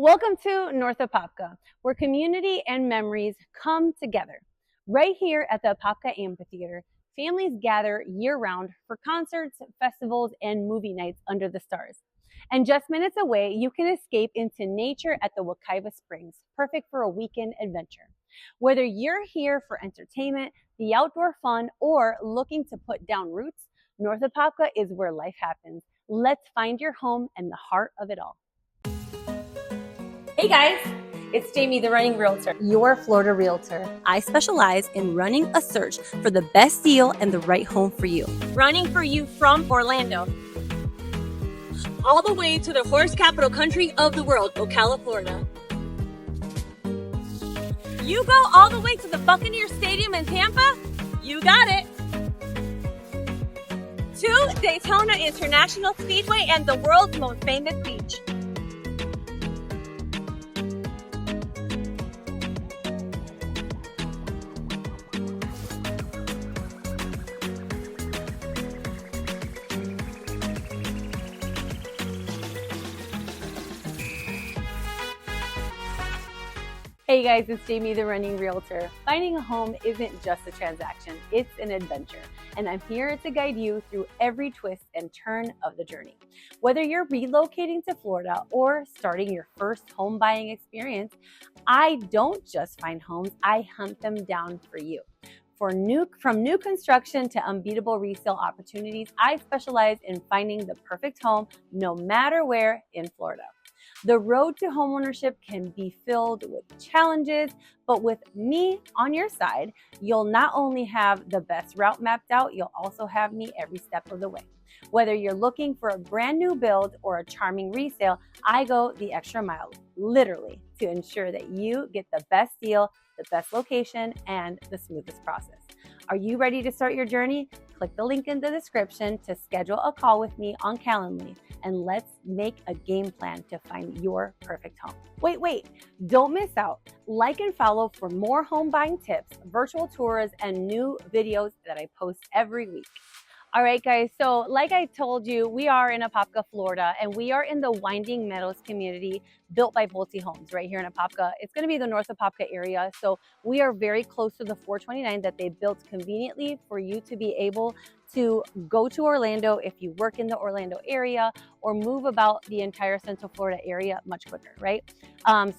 Welcome to North Apopka, where community and memories come together. Right here at the Apopka Amphitheater, families gather year-round for concerts, festivals, and movie nights under the stars. And just minutes away, you can escape into nature at the Wekiva Springs, perfect for a weekend adventure. Whether you're here for entertainment, the outdoor fun, or looking to put down roots, North Apopka is where life happens. Let's find your home and the heart of it all. Hey guys, it's Jamie, the running realtor, your Florida realtor. I specialize in running a search for the best deal and the right home for you. Running for you from Orlando, all the way to the horse capital country of the world, Ocala, Florida. You go all the way to the Buccaneer Stadium in Tampa, you got it. To Daytona International Speedway and the world's most famous beach. Hey guys, it's Jamie, the running realtor. Finding a home isn't just a transaction, it's an adventure. And I'm here to guide you through every twist and turn of the journey. Whether you're relocating to Florida or starting your first home buying experience, I don't just find homes, I hunt them down for you. From new construction to unbeatable resale opportunities, I specialize in finding the perfect home no matter where in Florida. The road to homeownership can be filled with challenges, but with me on your side, you'll not only have the best route mapped out, you'll also have me every step of the way. Whether you're looking for a brand new build or a charming resale, I go the extra mile, literally, to ensure that you get the best deal, the best location, and the smoothest process. Are you ready to start your journey? Click the link in the description to schedule a call with me on Calendly, and let's make a game plan to find your perfect home. Wait, don't miss out. Like and follow for more home buying tips, virtual tours, and new videos that I post every week. All right, guys, so like I told you, we are in Apopka, Florida, and we are in the Winding Meadows community built by Pulte Homes right here in Apopka. It's going to be the North Apopka area, so we are very close to the 429 that they built conveniently for you to be able to go to Orlando if you work in the Orlando area or move about the entire Central Florida area much quicker, right?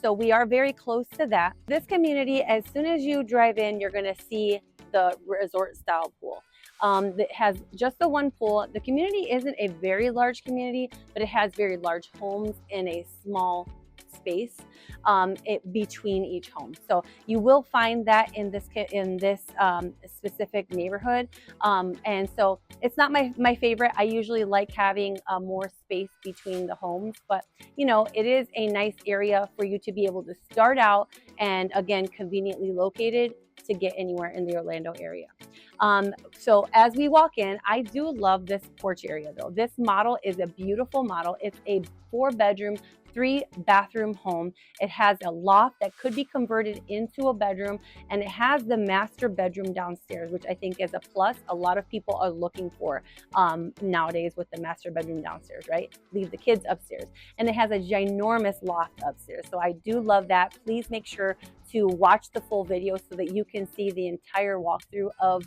So we are very close to that. This community, as soon as you drive in, you're going to see the resort style pool. That has just the one pool. The community isn't a very large community, but it has very large homes in a small space between each home. So you will find that in this specific neighborhood. And so it's not my favorite. I usually like having more space between the homes, but you know, it is a nice area for you to be able to start out, and again, conveniently located to get anywhere in the Orlando area. So as we walk in, I do love this porch area though. This model is a beautiful model. It's a 4-bedroom, 3-bathroom home. It has a loft that could be converted into a bedroom, and it has the master bedroom downstairs, which I think is a plus. A lot of people are looking for nowadays with the master bedroom downstairs, right? Leave the kids upstairs. And it has a ginormous loft upstairs. So I do love that. Please make sure to watch the full video so that you can see the entire walkthrough of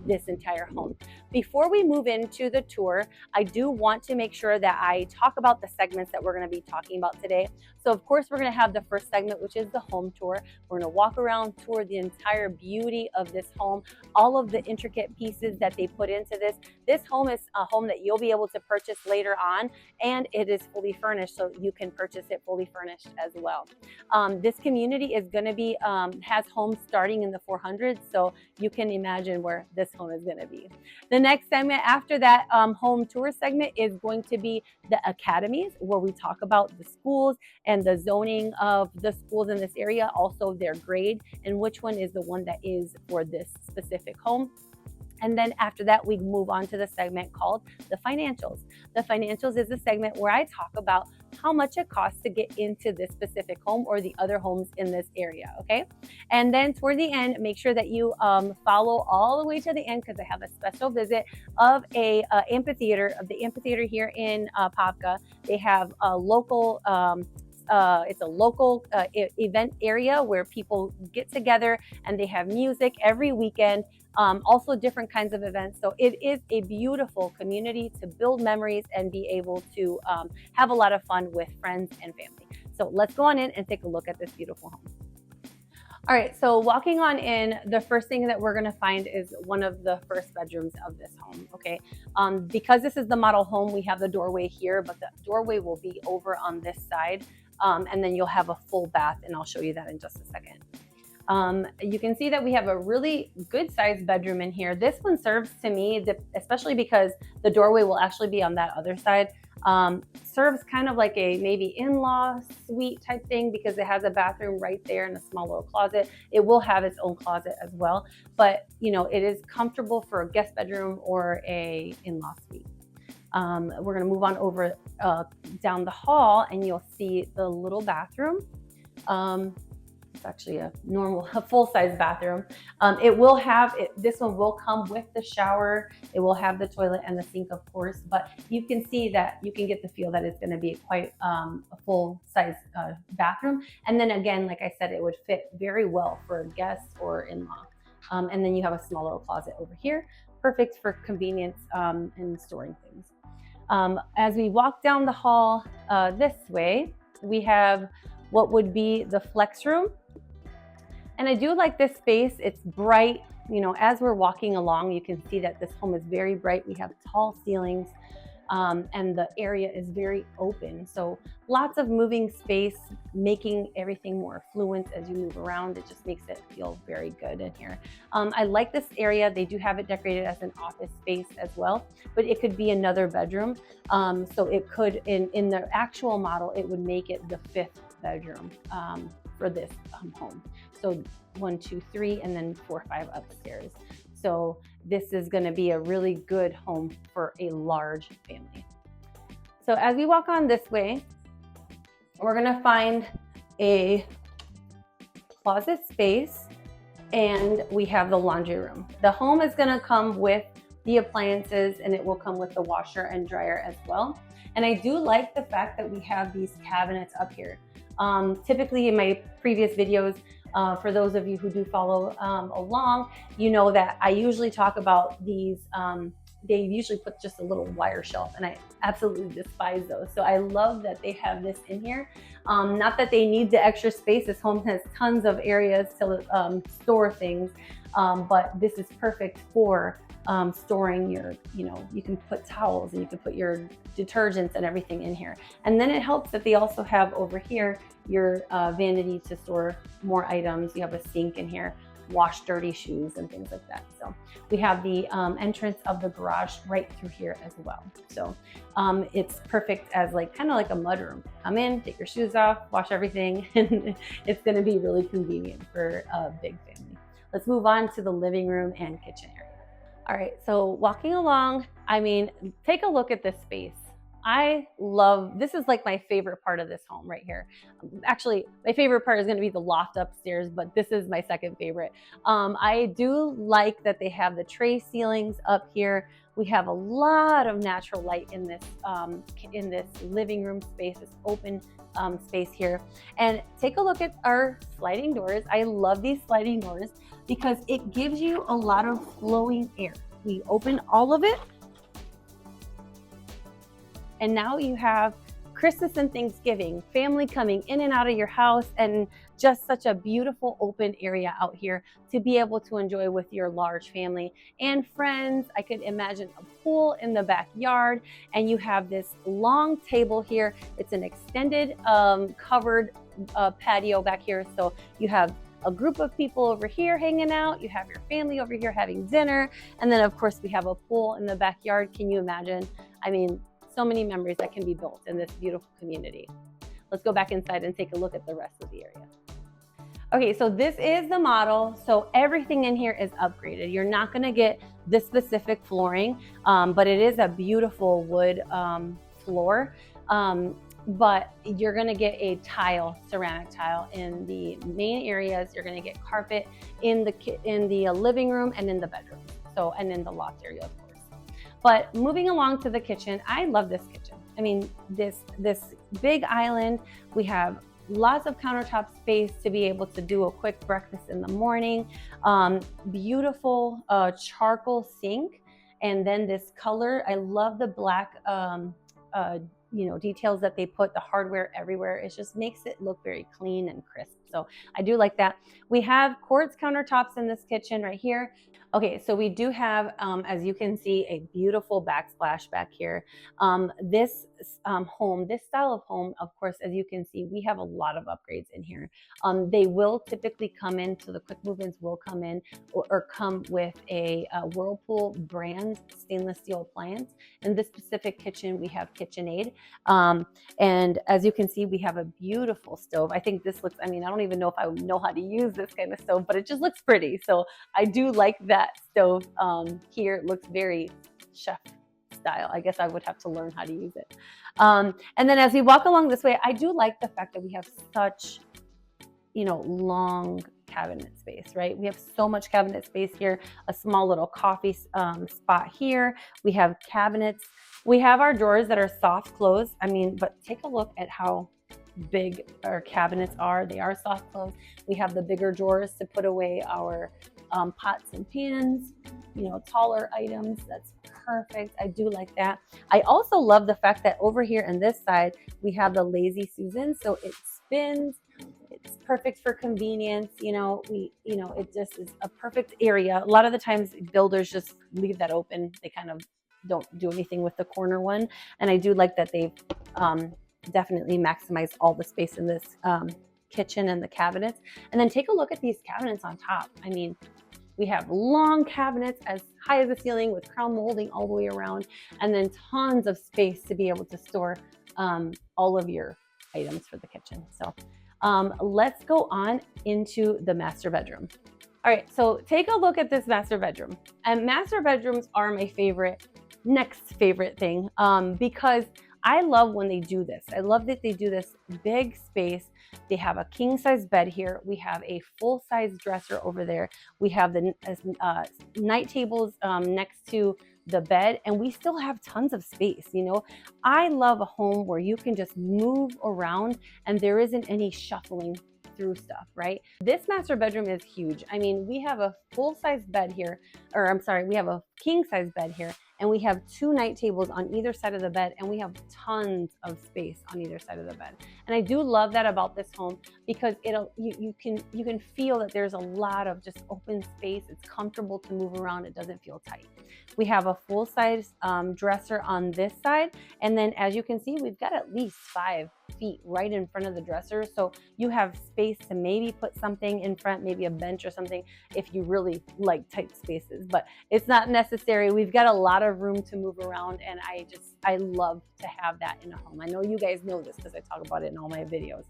this entire home. Before we move into the tour, I do want to make sure that I talk about the segments that we're going to be talking about today. So of course, we're going to have the first segment, which is the home tour. We're going to walk around, tour the entire beauty of this home, all of the intricate pieces that they put into this. This home is a home that you'll be able to purchase later on, and it is fully furnished, so you can purchase it fully furnished as well. This community is going to be, has homes starting in the 400s, so you can imagine where this home is going to be. The next segment after that home tour segment is going to be the academies, where we talk about the schools and the zoning of the schools in this area, also their grade, and which one is the one that is for this specific home. And then after that, we move on to the segment called the financials. The financials is a segment where I talk about how much it costs to get into this specific home or the other homes in this area, okay? And then toward the end, make sure that you follow all the way to the end, because I have a special visit of the amphitheater here in Apopka. They have a local it's a local event area where people get together and they have music every weekend. Also different kinds of events. So it is a beautiful community to build memories and be able to have a lot of fun with friends and family. So let's go on in and take a look at this beautiful home. All right, so walking on in, the first thing that we're gonna find is one of the first bedrooms of this home, okay? Because this is the model home, we have the doorway here, but the doorway will be over on this side, and then you'll have a full bath, and I'll show you that in just a second. You can see that we have a really good sized bedroom in here. This one serves to me, especially because the doorway will actually be on that other side, serves kind of like a maybe in-law suite type thing because it has a bathroom right there and a small little closet. It will have its own closet as well, but you know, it is comfortable for a guest bedroom or a in-law suite. We're gonna move on over down the hall and you'll see the little bathroom. It's actually a full-size bathroom. This one will come with the shower. It will have the toilet and the sink, of course, but you can see that you can get the feel that it's gonna be quite a full-size bathroom. And then again, like I said, it would fit very well for a guest or in-law. And then you have a small little closet over here, perfect for convenience and storing things. As we walk down the hall this way, we have what would be the flex room. And I do like this space. It's bright. You know, as we're walking along, you can see that this home is very bright. We have tall ceilings and the area is very open. So lots of moving space, making everything more fluent as you move around. It just makes it feel very good in here. I like this area. They do have it decorated as an office space as well, but it could be another bedroom. So it could, in the actual model, it would make it the 5th bedroom for this home. So 1, 2, 3, and then 4, 5 upstairs. So this is going to be a really good home for a large family. So as we walk on this way, we're going to find a closet space and we have the laundry room. The home is going to come with the appliances and it will come with the washer and dryer as well. And I do like the fact that we have these cabinets up here. Typically in my previous videos, for those of you who do follow along, you know that I usually talk about these, they usually put just a little wire shelf and I absolutely despise those. So I love that they have this in here. Not that they need the extra space, this home has tons of areas to store things, but this is perfect for storing your, you can put towels and you can put your detergents and everything in here. And then it helps that they also have over here your vanity to store more items. You have a sink in here, wash dirty shoes and things like that. So we have the entrance of the garage right through here as well. So it's perfect as kind of like a mudroom. Come in, take your shoes off, wash everything, and it's going to be really convenient for a big family. Let's move on to the living room and kitchen area. All right, so walking along, I mean, take a look at this space. This is like my favorite part of this home right here. Actually, my favorite part is going to be the loft upstairs, but this is my second favorite. I do like that they have the tray ceilings up here. We have a lot of natural light in this living room space, this open space here. And take a look at our sliding doors. I love these sliding doors because it gives you a lot of flowing air. We open all of it. And now you have Christmas and Thanksgiving, family coming in and out of your house, and just such a beautiful open area out here to be able to enjoy with your large family and friends. I could imagine a pool in the backyard, and you have this long table here. It's an extended covered patio back here. So you have a group of people over here hanging out, you have your family over here having dinner, and then of course we have a pool in the backyard. Can you imagine? I mean, so many memories that can be built in this beautiful community. Let's go back inside and take a look at the rest of the area. Okay, so this is the model. So everything in here is upgraded. You're not gonna get this specific flooring, but it is a beautiful wood floor. But you're gonna get a ceramic tile in the main areas. You're gonna get carpet in the living room and in the bedroom. So, and in the loft area, of course. But moving along to the kitchen, I love this kitchen. I mean, this big island, we have lots of countertop space to be able to do a quick breakfast in the morning. Beautiful charcoal sink. And then this color, I love the black details that they put, the hardware everywhere. It just makes it look very clean and crisp. So I do like that. We have quartz countertops in this kitchen right here. Okay, so we do have, as you can see, a beautiful backsplash back here. This style of home, of course, as you can see, we have a lot of upgrades in here. They will typically come in, so the quick move-ins will come in or come with a Whirlpool brand stainless steel appliance. In this specific kitchen, we have KitchenAid. And as you can see, we have a beautiful stove. I think this looks, I don't even know if I know how to use this kind of stove, but it just looks pretty. So I do like that stove here. It looks very chef style. I guess I would have to learn how to use it. And then as we walk along this way, I do like the fact that we have such, long cabinet space, right? We have so much cabinet space here, a small little coffee spot here. We have cabinets. We have our drawers that are soft close. But take a look at how big our cabinets are. They are soft close. We have the bigger drawers to put away our pots and pans, taller items. That's perfect. I do like that. I also love the fact that over here on this side, we have the Lazy Susan. So it spins. It's perfect for convenience. It just is a perfect area. A lot of the times builders just leave that open. They kind of don't do anything with the corner one. And I do like that they've definitely maximized all the space in this kitchen and the cabinets. And then take a look at these cabinets on top. We have long cabinets as high as the ceiling with crown molding all the way around, and then tons of space to be able to store all of your items for the kitchen. So let's go on into the master bedroom. All right, so take a look at this master bedroom. And master bedrooms are my next favorite thing because I love when they do this. I love that they do this big space. They have a king size bed here. We have a full size dresser over there. We have the night tables next to the bed, and we still have tons of space. I love a home where you can just move around and there isn't any shuffling through stuff, right? This master bedroom is huge. We have a full size bed here, we have a king size bed here, and we have 2 night tables on either side of the bed, and we have tons of space on either side of the bed. And I do love that about this home because you can feel that there's a lot of just open space. It's comfortable to move around. It doesn't feel tight. We have a full size dresser on this side, and then as you can see, we've got at least 5 feet right in front of the dresser, so you have space to maybe put something in front, maybe a bench or something if you really like tight spaces, but it's not necessary. We've got a lot of room to move around, and I love to have that in a home. I know you guys know this because I talk about it in all my videos.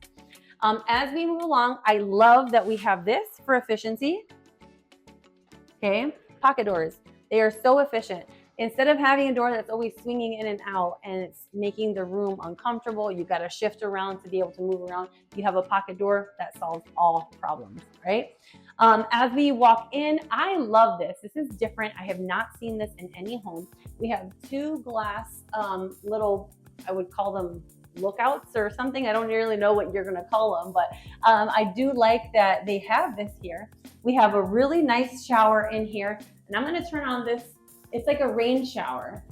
As we move along, I love that we have this for efficiency. Okay, pocket doors. They are so efficient. Instead of having a door that's always swinging in and out and it's making the room uncomfortable, you got to shift around to be able to move around. You have a pocket door that solves all problems, right? As we walk in, I love this. This is different. I have not seen this in any home. We have 2 glass little, I would call them lookouts or something. I don't really know what you're going to call them, but I do like that they have this here. We have a really nice shower in here, and I'm going to turn on this. It's like a rain shower.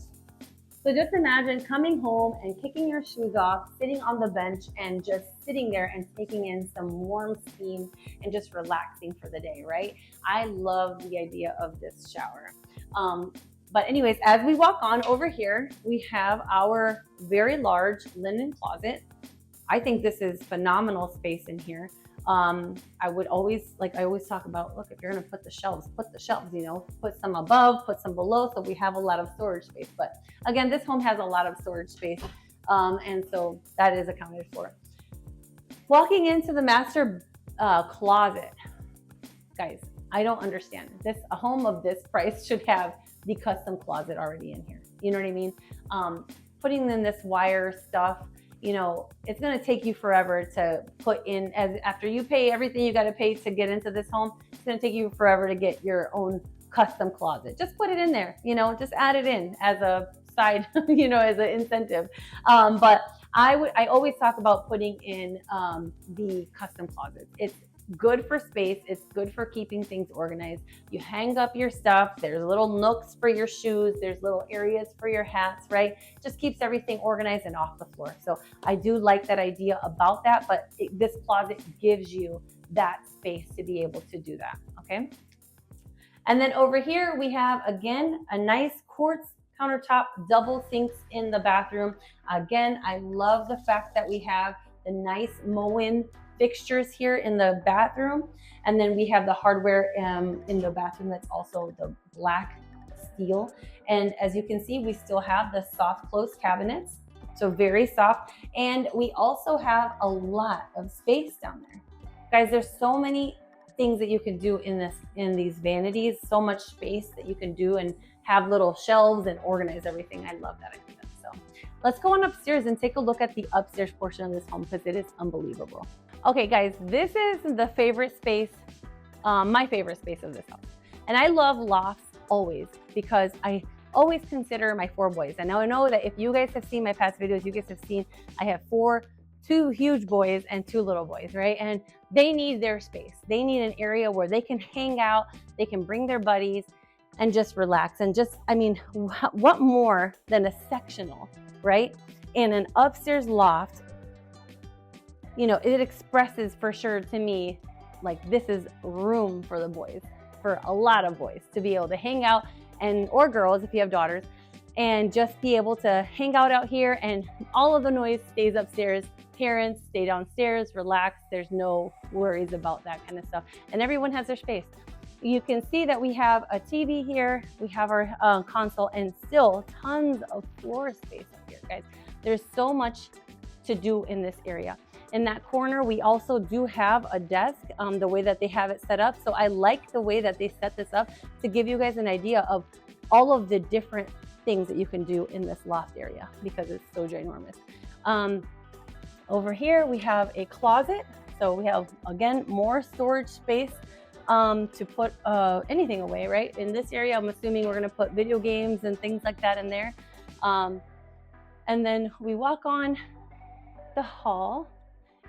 So just imagine coming home and kicking your shoes off, sitting on the bench and just sitting there and taking in some warm steam and just relaxing for the day, right? I love the idea of this shower. But anyways, as we walk on over here, we have our very large linen closet. I think this is phenomenal space in here. I always talk about, look, if you're going to put the shelves, put some above, put some below, so we have a lot of storage space. But again, this home has a lot of storage space, and so that is accounted for. Walking into the master closet, guys, I don't understand this. A home of this price should have the custom closet already in here. You know what I mean? Putting in this wire stuff, it's going to take you forever to put in, after you pay everything you got to pay to get into this home, it's going to take you forever to get your own custom closet. Just put it in there, just add it in as a side, as an incentive. But I always talk about putting in the custom closets. It's good for space. It's good for keeping things organized. You hang up your stuff. There's little nooks for your shoes. There's little areas for your hats, right? Just keeps everything organized and off the floor. So I do like that idea about that, but this closet gives you that space to be able to do that, okay? And then over here, we have, again, a nice quartz countertop, double sinks in the bathroom. Again, I love the fact that we have the nice Moen fixtures here in the bathroom. And then we have the hardware in the bathroom that's also the black steel. And as you can see, we still have the soft close cabinets, so very soft. And we also have a lot of space down there. Guys, there's so many things that you can do in these vanities, so much space that you can do and have little shelves and organize everything. I love that idea. So let's go on upstairs and take a look at the upstairs portion of this home because it is unbelievable. Okay guys, this is the favorite space, my favorite space of this house. And I love lofts always because I always consider my 4 boys. And now I know that if you guys have seen my past videos, you guys have seen I have 2 huge boys and 2 little boys, right? And they need their space. They need an area where they can hang out, they can bring their buddies and just relax. And just, I mean, what more than a sectional, right? And an upstairs loft, you know, it expresses for sure to me, like this is room for the boys, for a lot of boys to be able to hang out, and or girls if you have daughters, and just be able to hang out here, and all of the noise stays upstairs. Parents stay downstairs, relax. There's no worries about that kind of stuff. And everyone has their space. You can see that we have a TV here. We have our console and still tons of floor space up here, guys. There's so much to do in this area. In that corner, we also do have a desk, the way that they have it set up. So I like the way that they set this up to give you guys an idea of all of the different things that you can do in this loft area because it's so ginormous. Over here, we have a closet. So we have, again, more storage space to put anything away, right? In this area, I'm assuming we're gonna put video games and things like that in there. And then we walk on the hall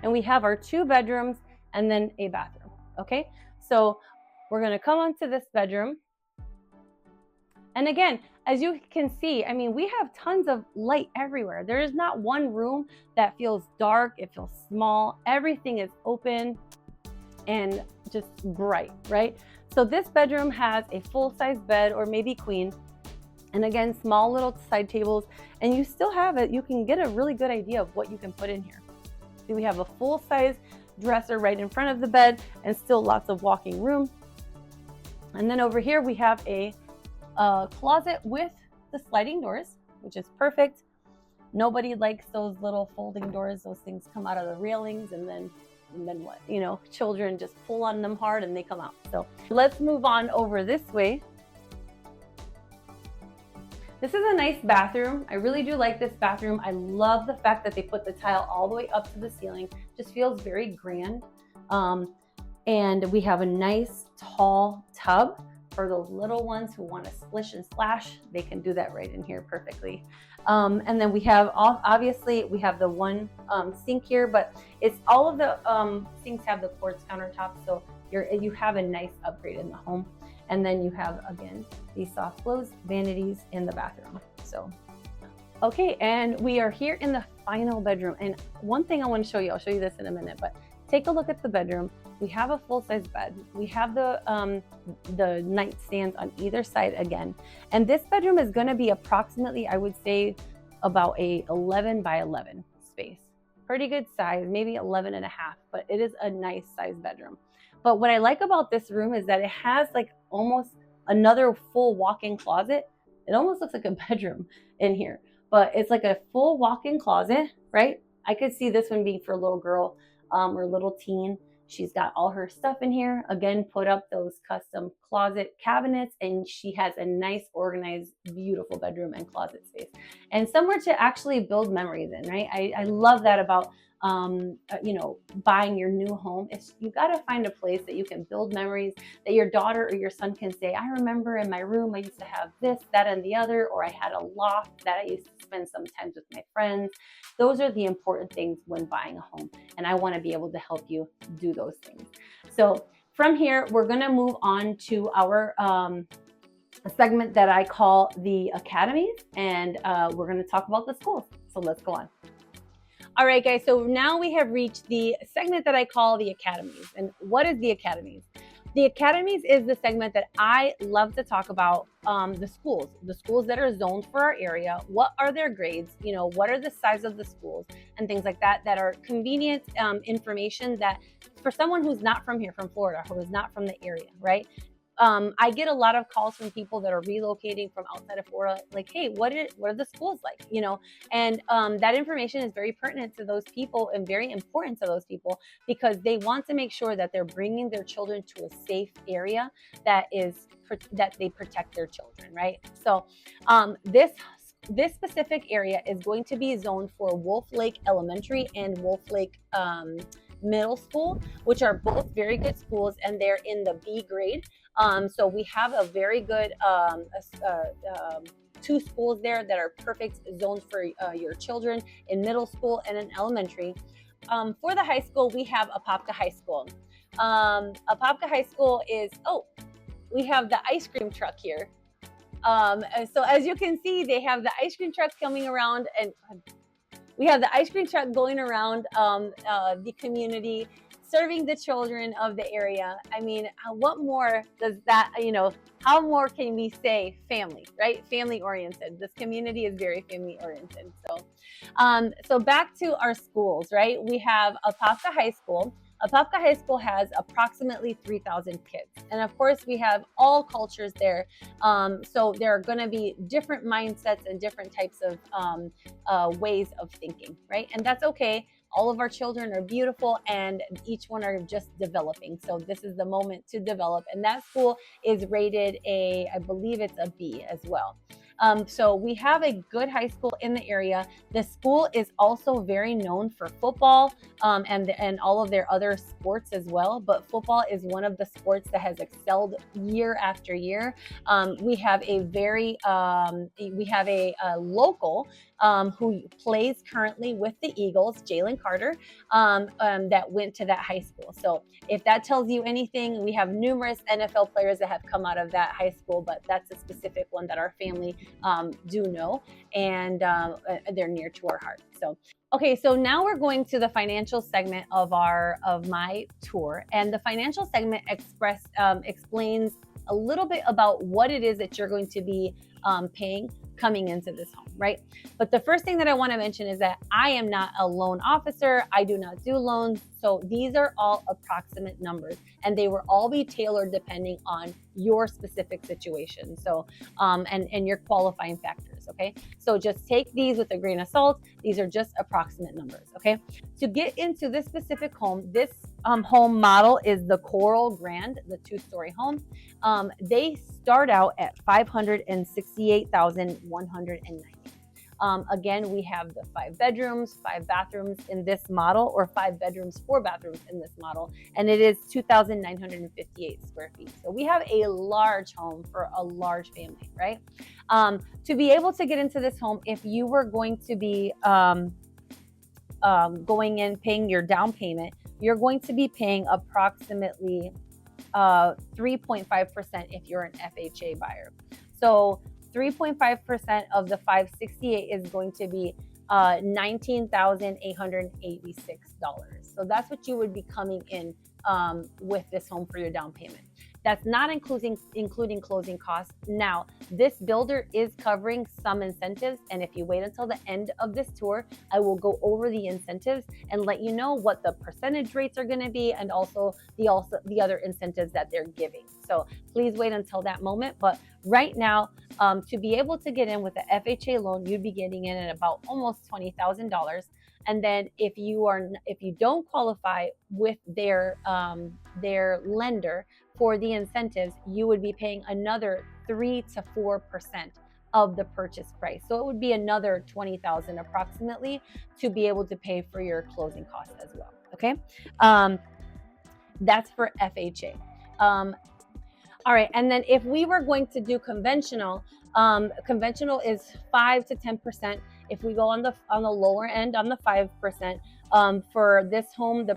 and we have our 2 bedrooms and then a bathroom, okay? So we're gonna come onto this bedroom. And again, as you can see, I mean, we have tons of light everywhere. There is not one room that feels dark, it feels small. Everything is open and just bright, right? So this bedroom has a full-size bed or maybe queen. And again, small little side tables, and you still have it. You can get a really good idea of what you can put in here. So we have a full-size dresser right in front of the bed and still lots of walking room. And then over here, we have a closet with the sliding doors, which is perfect. Nobody likes those little folding doors. Those things come out of the railings and then what? You know, children just pull on them hard and they come out. So let's move on over this way. This is a nice bathroom. I really do like this bathroom. I love the fact that they put the tile all the way up to the ceiling. Just feels very grand. And we have a nice tall tub for those little ones who want to splish and splash. They can do that right in here perfectly. And then we have, obviously, we have the one sink here, but it's all of the sinks have the quartz countertops, so you have a nice upgrade in the home. And then you have, again, these soft close vanities in the bathroom. So, okay, and we are here in the final bedroom. And one thing I want to show you, I'll show you this in a minute, but take a look at the bedroom. We have a full-size bed. We have the nightstands on either side again. And this bedroom is gonna be approximately, I would say, about a 11 by 11 space. Pretty good size, maybe 11 and a half, but it is a nice size bedroom. But what I like about this room is that it has like almost another full walk-in closet. It almost looks like a bedroom in here, but it's like a full walk-in closet, right? I could see this one being for a little girl or a little teen. She's got all her stuff in here. Again, put up those custom closet cabinets, and she has a nice, organized, beautiful bedroom and closet space, and somewhere to actually build memories in, right? I love that about buying your new home. It's, you got to find a place that you can build memories, that your daughter or your son can say, I remember in my room I used to have this, that, and the other, or I had a loft that I used to spend some time with my friends. Those are the important things when buying a home, and I want to be able to help you do those things. So from here, we're going to move on to our a segment that I call the academies, and we're going to talk about the schools. So let's go on. All right, guys, so now we have reached the segment that I call the academies. And what is the academies? The academies is the segment that I love to talk about the schools that are zoned for our area. What are their grades? You know, what are the size of the schools and things like that, that are convenient information that for someone who's not from here, from Florida, who is not from the area, right? I get a lot of calls from people that are relocating from outside of Florida, like, hey, what are the schools like? You know, and that information is very pertinent to those people and very important to those people, because they want to make sure that they're bringing their children to a safe area that they protect their children, right? So this specific area is going to be zoned for Wolf Lake Elementary and Wolf Lake Middle School, which are both very good schools, and they're in the B grade. So we have a very good two schools there that are perfect zones for your children in middle school and in elementary. For the high school, we have Apopka High School. Apopka High School is, we have the ice cream truck here. So as you can see, they have the ice cream truck coming around, and we have the ice cream truck going around the community, serving the children of the area. I mean, what more does that, how more can we say? Family, right? Family oriented. This community is very family oriented. So back to our schools, right? We have Apopka High School. Apopka High School has approximately 3,000 kids. And of course, we have all cultures there. So there are going to be different mindsets and different types of ways of thinking, right? And that's okay. All of our children are beautiful, and each one are just developing. So this is the moment to develop. And that school is rated I believe it's a B as well. So we have a good high school in the area. The school is also very known for football and all of their other sports as well. But football is one of the sports that has excelled year after year. We have a local who plays currently with the Eagles, Jalen Carter, that went to that high school. So if that tells you anything, we have numerous NFL players that have come out of that high school, but that's a specific one that our family do know, and they're near to our heart. So now we're going to the financial segment of my tour, and the financial segment explains a little bit about what it is that you're going to be paying coming into this home, right? But the first thing that I want to mention is that I am not a loan officer. I do not do loans. So these are all approximate numbers, and they will all be tailored depending on your specific situation. So, and your qualifying factors, okay? So just take these with a grain of salt. These are just approximate numbers, okay? To get into this specific home, this home model is the Coral Grand, the 2-story home. They start out at $568,190. Again, we have the 5 bedrooms, 5 bathrooms in this model, or 5 bedrooms, 4 bathrooms in this model, and it is 2,958 square feet. So we have a large home for a large family, right? To be able to get into this home, if you were going to be going in paying your down payment, you're going to be paying approximately 3.5% if you're an FHA buyer. So 3.5% of the 568 is going to be $19,886. So that's what you would be coming in with this home for your down payment. That's not including closing costs. Now, this builder is covering some incentives, and if you wait until the end of this tour, I will go over the incentives and let you know what the percentage rates are going to be, and also the other incentives that they're giving. So please wait until that moment. But right now, to be able to get in with the FHA loan, you'd be getting in at about almost $20,000. And then if you don't qualify with their lender for the incentives, you would be paying another 3 to 4% of the purchase price. So it would be another $20,000 approximately to be able to pay for your closing costs as well. Okay, that's for FHA. All right, and then if we were going to do conventional, conventional is 5 to 10%. If we go on the lower end, on the 5%, for this home, the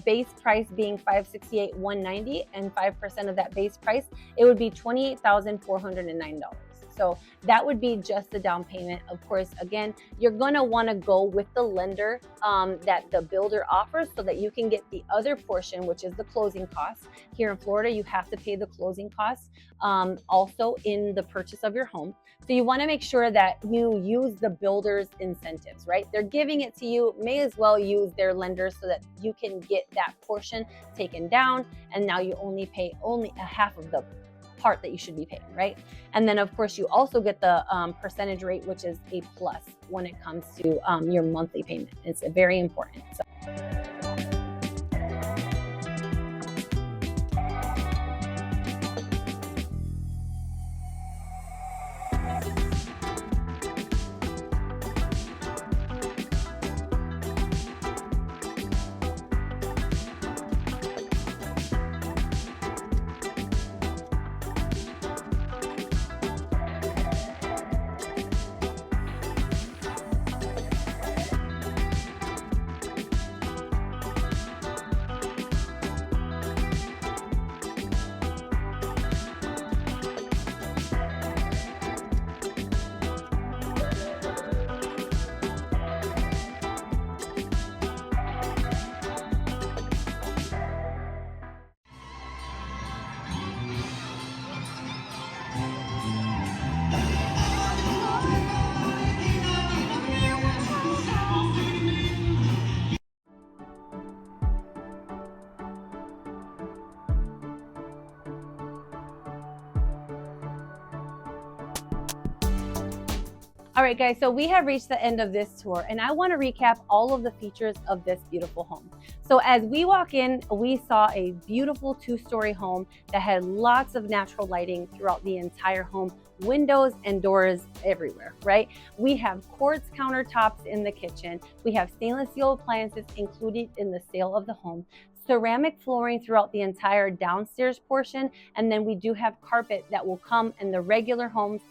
base price being $568,190, and 5% of that base price, it would be $28,409. So that would be just the down payment. Of course, again, you're gonna wanna go with the lender that the builder offers so that you can get the other portion, which is the closing costs. Here in Florida, you have to pay the closing costs also in the purchase of your home. So you wanna make sure that you use the builder's incentives, right? They're giving it to you, may as well use their lender so that you can get that portion taken down, and now you only pay a half of the part that you should be paying, right? And then of course you also get the percentage rate, which is a plus when it comes to your monthly payment. It's very important. So. All right, guys, so we have reached the end of this tour, and I want to recap all of the features of this beautiful home. So as we walk in, we saw a beautiful 2-story home that had lots of natural lighting throughout the entire home, windows and doors everywhere, right? We have quartz countertops in the kitchen. We have stainless steel appliances included in the sale of the home, ceramic flooring throughout the entire downstairs portion, and then we do have carpet that will come in the regular homes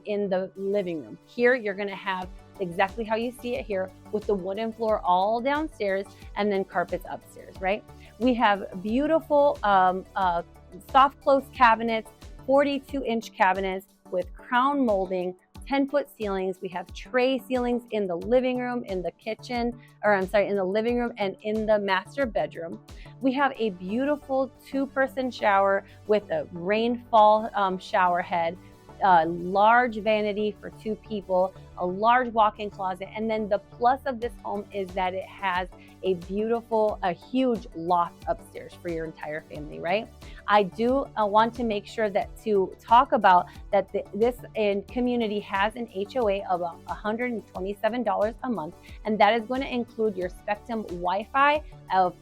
in the living room. Here, you're gonna have exactly how you see it here, with the wooden floor all downstairs and then carpets upstairs, right? We have beautiful soft close cabinets, 42-inch cabinets with crown molding, 10-foot ceilings. We have tray ceilings in the living room, in the kitchen, in the living room and in the master bedroom. We have a beautiful 2-person shower with a rainfall shower head, a large vanity for 2 people, a large walk-in closet, and then the plus of this home is that it has a huge loft upstairs for your entire family, right? I do want to make sure that to talk about that this community has an HOA of $127 a month, and that is going to include your Spectrum Wi-Fi of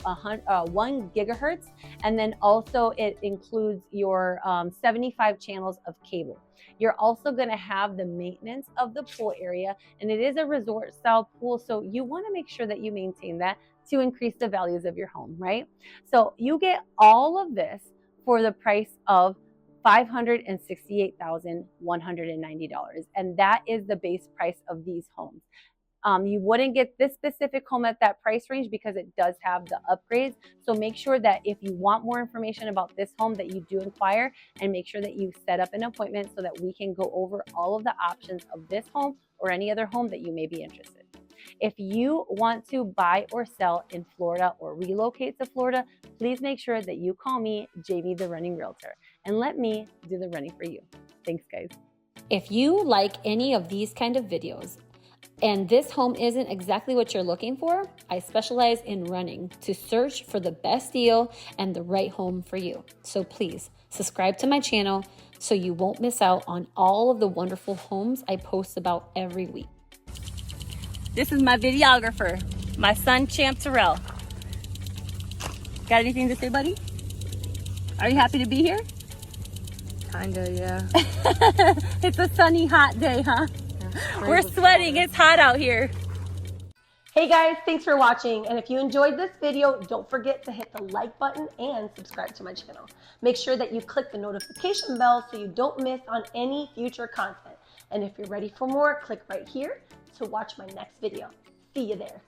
1 gigahertz, and then also it includes your 75 channels of cable. You're also going to have the maintenance of the pool area, and it is a resort style pool, so you want to make sure that you maintain that to increase the values of your home, right? So you get all of this for the price of $568,190, and that is the base price of these homes. You wouldn't get this specific home at that price range because it does have the upgrades. So make sure that if you want more information about this home that you do inquire, and make sure that you set up an appointment so that we can go over all of the options of this home or any other home that you may be interested in. If you want to buy or sell in Florida or relocate to Florida, please make sure that you call me, Jamie, the Running Realtor, and let me do the running for you. Thanks, guys. If you like any of these kind of videos, and this home isn't exactly what you're looking for, I specialize in running to search for the best deal and the right home for you. So please subscribe to my channel so you won't miss out on all of the wonderful homes I post about every week. This is my videographer, my son, Champ Terrell. Got anything to say, buddy? Are you happy to be here? Kinda, yeah. It's a sunny, hot day, huh? We're sweating. It's hot out here. Hey guys, thanks for watching. And if you enjoyed this video, don't forget to hit the like button and subscribe to my channel. Make sure that you click the notification bell so you don't miss on any future content. And if you're ready for more, click right here to watch my next video. See you there.